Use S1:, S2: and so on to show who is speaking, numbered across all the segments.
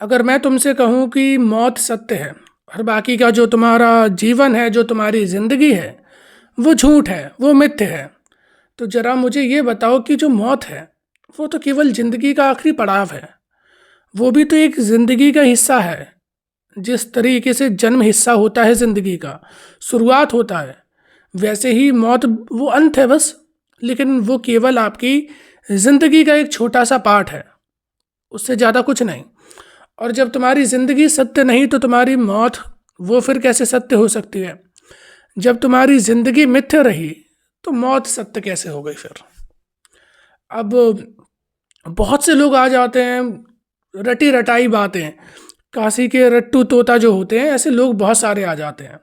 S1: अगर मैं तुमसे कहूँ कि मौत सत्य है और बाकी का जो तुम्हारा जीवन है, जो तुम्हारी ज़िंदगी है, वो झूठ है, वो मिथ्य है, तो ज़रा मुझे ये बताओ कि जो मौत है, वो तो केवल ज़िंदगी का आखिरी पड़ाव है। वो भी तो एक ज़िंदगी का हिस्सा है। जिस तरीके से जन्म हिस्सा होता है ज़िंदगी का, शुरुआत होता है, वैसे ही मौत वो अंत है बस। लेकिन वो केवल आपकी ज़िंदगी का एक छोटा सा पार्ट है, उससे ज़्यादा कुछ नहीं। और जब तुम्हारी ज़िंदगी सत्य नहीं तो तुम्हारी मौत वो फिर कैसे सत्य हो सकती है? जब तुम्हारी ज़िंदगी मिथ्या रही तो मौत सत्य कैसे हो गई फिर? अब बहुत से लोग आ जाते हैं, रटी रटाई बातें, काशी के रट्टू तोता जो होते हैं, ऐसे लोग बहुत सारे आ जाते हैं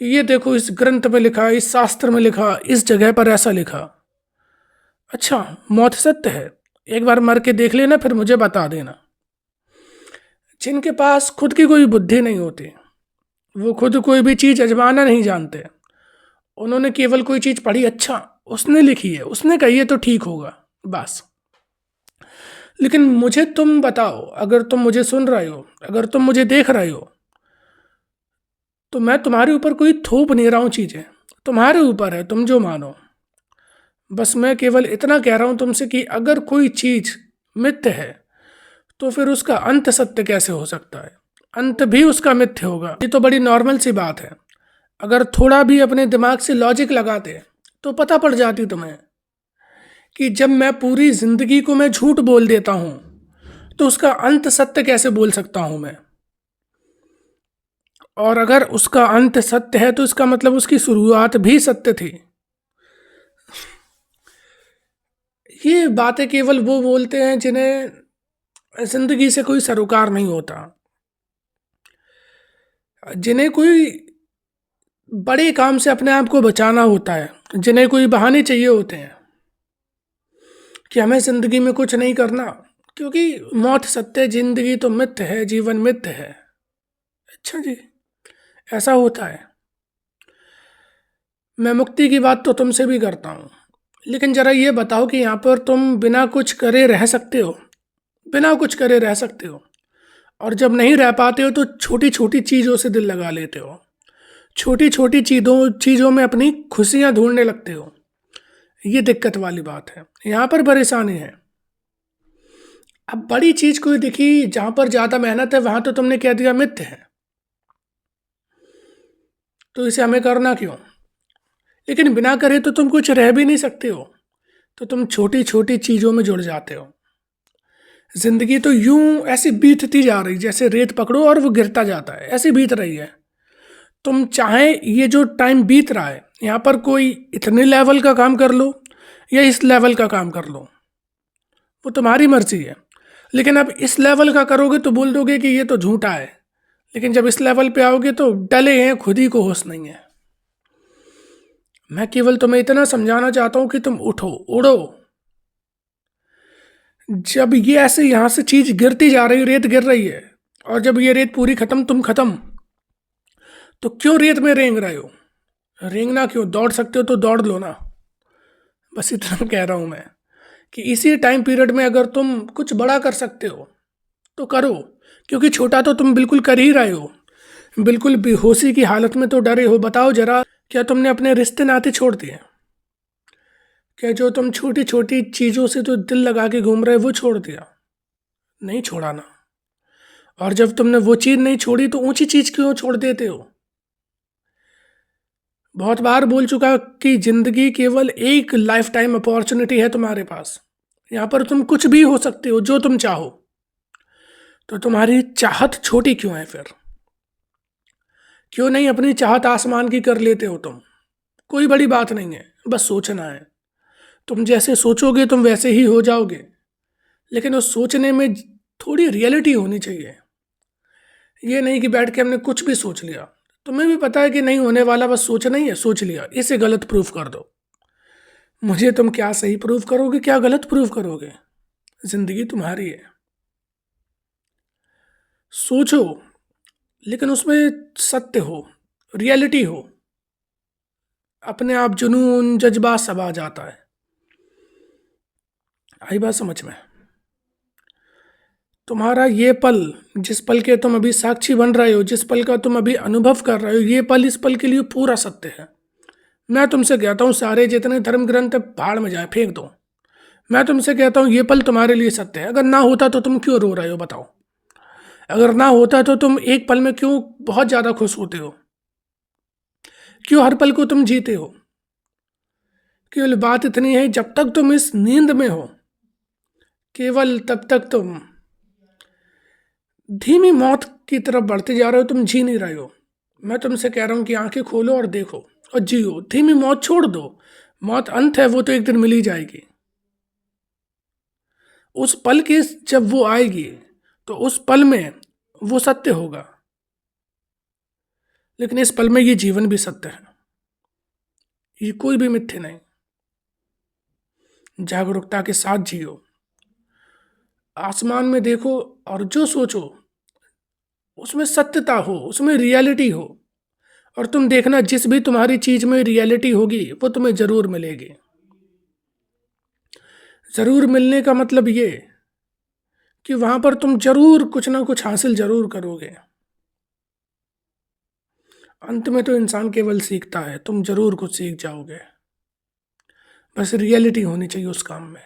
S1: कि ये देखो इस ग्रंथ में लिखा, इस शास्त्र में लिखा, इस जगह पर ऐसा लिखा। अच्छा, मौत सत्य है? एक बार मर के देख लेना, फिर मुझे बता देना। जिनके पास खुद की कोई बुद्धि नहीं होती, वो खुद कोई भी चीज़ आजमाना नहीं जानते, उन्होंने केवल कोई चीज़ पढ़ी, अच्छा उसने लिखी है, उसने कही है तो ठीक होगा, बस। लेकिन मुझे तुम बताओ, अगर तुम मुझे सुन रहे हो, अगर तुम मुझे देख रहे हो, तो मैं तुम्हारे ऊपर कोई थोप नहीं रहा हूँ चीज़ें, तुम्हारे ऊपर है, तुम जो मानो। बस मैं केवल इतना कह रहा हूँ तुमसे कि अगर कोई चीज़ मिथ्य है तो फिर उसका अंत सत्य कैसे हो सकता है? अंत भी उसका मिथ्य होगा। ये तो बड़ी नॉर्मल सी बात है। अगर थोड़ा भी अपने दिमाग से लॉजिक लगाते तो पता पड़ जाती तुम्हें कि जब मैं पूरी जिंदगी को मैं झूठ बोल देता हूं तो उसका अंत सत्य कैसे बोल सकता हूं मैं? और अगर उसका अंत सत्य है तो इसका मतलब उसकी शुरुआत भी सत्य थी। ये बातें केवल वो बोलते हैं जिन्हें जिंदगी से कोई सरोकार नहीं होता, जिन्हें कोई बड़े काम से अपने आप को बचाना होता है, जिन्हें कोई बहाने चाहिए होते हैं कि हमें जिंदगी में कुछ नहीं करना, क्योंकि मौत सत्य, जिंदगी तो मिथ्य है, जीवन मिथ्य है। अच्छा जी, ऐसा होता है। मैं मुक्ति की बात तो तुमसे भी करता हूँ, लेकिन जरा ये बताओ कि यहाँ पर तुम बिना कुछ करे रह सकते हो? बिना कुछ करे रह सकते हो, और जब नहीं रह पाते हो तो छोटी छोटी चीज़ों से दिल लगा लेते हो, छोटी छोटी चीज़ों चीज़ों में अपनी खुशियाँ ढूंढने लगते हो। ये दिक्कत वाली बात है, यहाँ पर परेशानी है। अब बड़ी चीज कोई दिखी जहां पर ज्यादा मेहनत है, वहां तो तुमने कह दिया मिथ्य है, तो इसे हमें करना क्यों? लेकिन बिना करे तो तुम कुछ रह भी नहीं सकते हो, तो तुम छोटी छोटी चीजों में जुड़ जाते हो। जिंदगी तो यूं ऐसी बीतती जा रही, जैसे रेत पकड़ो और वो गिरता जाता है, ऐसी बीत रही है। तुम चाहे ये जो टाइम बीत रहा है, यहाँ पर कोई इतने लेवल का काम कर लो या इस लेवल का काम कर लो, वो तुम्हारी मर्जी है। लेकिन अब इस लेवल का करोगे तो बोल दोगे कि ये तो झूठा है, लेकिन जब इस लेवल पे आओगे तो डले हैं, खुद ही को होश नहीं है। मैं केवल तुम्हें इतना समझाना चाहता हूं कि तुम उठो, उड़ो। जब ये ऐसे यहां से चीज गिरती जा रही, रेत गिर रही है, और जब ये रेत पूरी खत्म, तुम खत्म, तो क्यों रेत में रेंग रहे हो? रेंगना क्यों? दौड़ सकते हो तो दौड़ लो ना। बस इतना कह रहा हूं मैं कि इसी टाइम पीरियड में अगर तुम कुछ बड़ा कर सकते हो तो करो, क्योंकि छोटा तो तुम बिल्कुल कर ही रहे हो। बिल्कुल बेहोशी की हालत में तो डरे हो। बताओ जरा, क्या तुमने अपने रिश्ते नाते छोड़ दिए? क्या जो तुम छोटी छोटी चीजों से तो दिल लगा के घूम रहे वो छोड़ दिया? नहीं छोड़ा ना। और जब तुमने वो चीज नहीं छोड़ी तो ऊंची चीज क्यों छोड़ देते हो? बहुत बार बोल चुका कि जिंदगी केवल एक लाइफ टाइम अपॉर्चुनिटी है तुम्हारे पास। यहाँ पर तुम कुछ भी हो सकते हो, जो तुम चाहो। तो तुम्हारी चाहत छोटी क्यों है फिर? क्यों नहीं अपनी चाहत आसमान की कर लेते हो तुम? कोई बड़ी बात नहीं है, बस सोचना है। तुम जैसे सोचोगे तुम वैसे ही हो जाओगे, लेकिन उस सोचने में थोड़ी रियलिटी होनी चाहिए। ये नहीं कि बैठ के हमने कुछ भी सोच लिया, तुम्हें भी पता है कि नहीं होने वाला, बस सोचना ही है, सोच लिया, इसे गलत प्रूफ कर दो। मुझे तुम क्या सही प्रूफ करोगे, क्या गलत प्रूफ करोगे? जिंदगी तुम्हारी है, सोचो, लेकिन उसमें सत्य हो, रियलिटी हो। अपने आप जुनून जज्बात सब आ जाता है। आई बात समझ में? तुम्हारा ये पल, जिस पल के तुम अभी साक्षी बन रहे हो, जिस पल का तुम अभी अनुभव कर रहे हो, ये पल इस पल के लिए पूरा सत्य है। मैं तुमसे कहता हूँ सारे जितने धर्म ग्रंथ है भाड़ में जाए, फेंक दो। मैं तुमसे कहता हूँ ये पल तुम्हारे लिए सत्य है। अगर ना होता तो तुम क्यों रो रहे हो बताओ? अगर ना होता तो तुम एक पल में क्यों बहुत ज़्यादा खुश होते हो? क्यों हर पल को तुम जीते हो? केवल बात इतनी है, जब तक तुम इस नींद में हो, केवल तब तक तुम धीमी मौत की तरफ बढ़ते जा रहे हो, तुम जी नहीं रहे हो। मैं तुमसे कह रहा हूं कि आंखें खोलो और देखो और जियो। धीमी मौत छोड़ दो, मौत अंत है, वो तो एक दिन मिल ही जाएगी। उस पल की जब वो आएगी तो उस पल में वो सत्य होगा, लेकिन इस पल में ये जीवन भी सत्य है, ये कोई भी मिथ्य नहीं। जागरूकता के साथ जियो, आसमान में देखो और जो सोचो उसमें सत्यता हो, उसमें रियलिटी हो। और तुम देखना, जिस भी तुम्हारी चीज में रियलिटी होगी वो तुम्हें जरूर मिलेगी। जरूर मिलने का मतलब ये कि वहां पर तुम जरूर कुछ ना कुछ हासिल जरूर करोगे। अंत में तो इंसान केवल सीखता है, तुम जरूर कुछ सीख जाओगे। बस रियलिटी होनी चाहिए उस काम में।